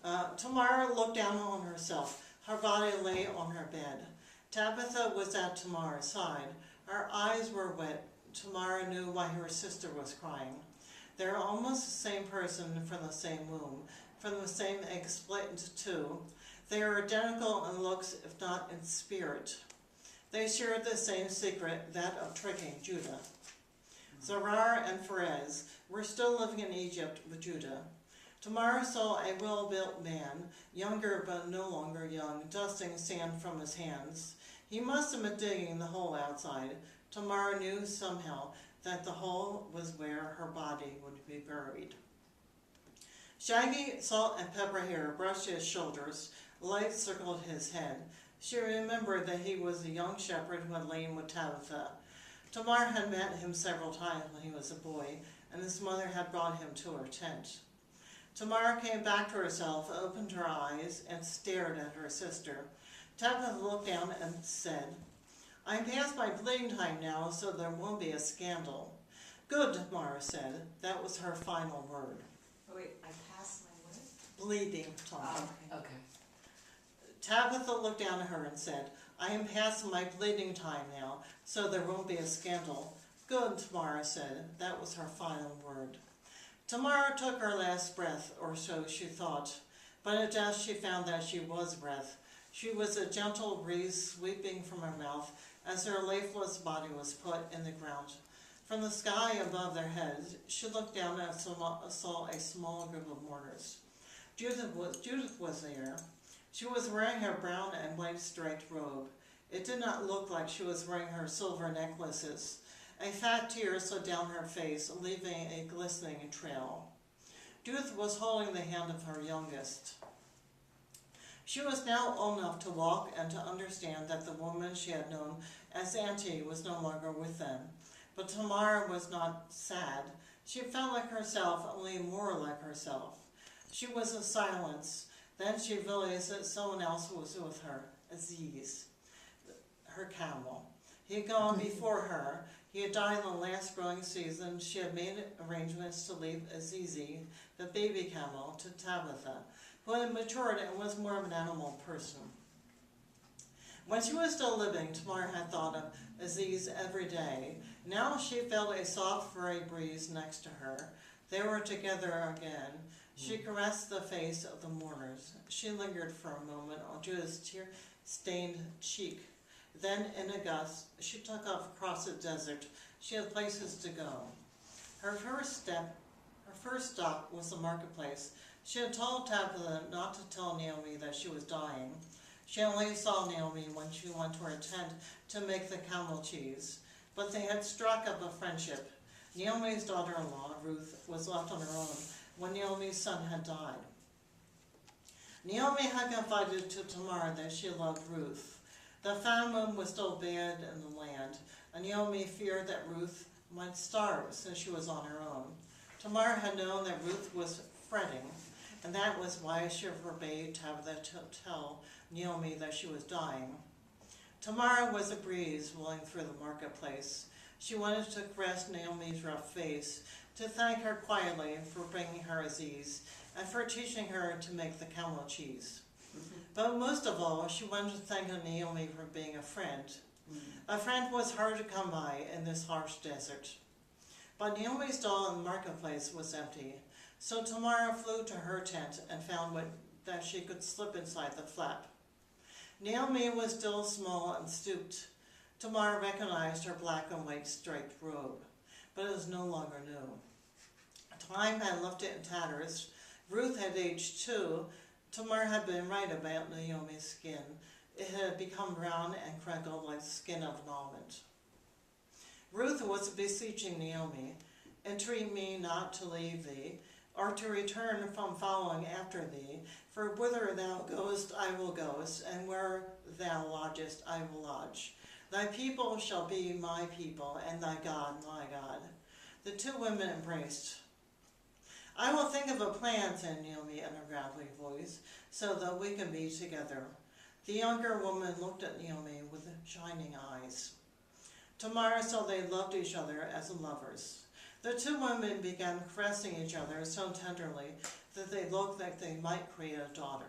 Tamar looked down on herself. Her body lay on her bed. Tabitha was at Tamar's side. Her eyes were wet. Tamar knew why her sister was crying. They were almost the same person from the same womb, from the same egg split into two. They were identical in looks, if not in spirit. They shared the same secret, that of tricking Judah. Zerah and Pharez were still living in Egypt with Judah. Tamar saw a well-built man, younger but no longer young, dusting sand from his hands. He must have been digging the hole outside. Tamar knew somehow that the hole was where her body would be buried. Shaggy salt and pepper hair brushed his shoulders. Light circled his head. She remembered that he was a young shepherd who had lain with Tabitha. Tamar had met him several times when he was a boy, and his mother had brought him to her tent. Tamar came back to herself, opened her eyes, and stared at her sister. Tabitha looked down and said, "I'm past my bleeding time now, so there won't be a scandal." "Good," Tamar said. That was her final word. Oh wait, I passed my what? Bleeding time. Oh, Okay. Tabitha looked down at her and said, "I am past my bleeding time now, so there won't be a scandal." "Good," Tamar said. That was her final word. Tamar took her last breath, or so she thought, but at death she found that she was breath. She was a gentle breeze sweeping from her mouth as her lifeless body was put in the ground. From the sky above their heads, she looked down and saw a small group of mourners. Judith was there. She was wearing her brown and white striped robe. It did not look like she was wearing her silver necklaces. A fat tear slid down her face, leaving a glistening trail. Judith was holding the hand of her youngest. She was now old enough to walk and to understand that the woman she had known as Auntie was no longer with them. But Tamar was not sad. She felt like herself, only more like herself. She was in silence. Then she realized that someone else was with her, Aziz, her camel. He had gone before her. He had died in the last growing season. She had made arrangements to leave Azizi, the baby camel, to Tabitha, who had matured and was more of an animal person. When she was still living, Tamar had thought of Aziz every day. Now she felt a soft, furry breeze next to her. They were together again. She caressed the face of the mourners. She lingered for a moment on Judith's tear-stained cheek. Then, in a gust, she took off across the desert. She had places to go. Her first stop was the marketplace. She had told Tabitha not to tell Naomi that she was dying. She only saw Naomi when she went to her tent to make the camel cheese. But they had struck up a friendship. Naomi's daughter-in-law, Ruth, was left on her own when Naomi's son had died. Naomi had confided to Tamar that she loved Ruth. The famine was still bad in the land, and Naomi feared that Ruth might starve since she was on her own. Tamar had known that Ruth was fretting, and that was why she forbade Tabitha to tell Naomi that she was dying. Tamar was a breeze blowing through the marketplace. She wanted to caress Naomi's rough face, to thank her quietly for bringing her Aziz, and for teaching her to make the camel cheese. But most of all, she wanted to thank Naomi for being a friend. A friend was hard to come by in this harsh desert. But Naomi's stall in the marketplace was empty, so Tamar flew to her tent and found that she could slip inside the flap. Naomi was still small and stooped. Tamar recognized her black and white striped robe, but it was no longer new. Time had left it in tatters. Ruth had aged too. Tamar had been right about Naomi's skin. It had become brown and crinkled like the skin of an almond. Ruth was beseeching Naomi, "Entreat me not to leave thee, or to return from following after thee, for whither thou goest I will go, and where thou lodgest I will lodge. Thy people shall be my people, and thy God my God." The two women embraced. "I will think of a plan," said Naomi in a gravelly voice, "so that we can be together." The younger woman looked at Naomi with shining eyes. Tamar saw they loved each other as lovers. The two women began caressing each other so tenderly that they looked like they might create a daughter.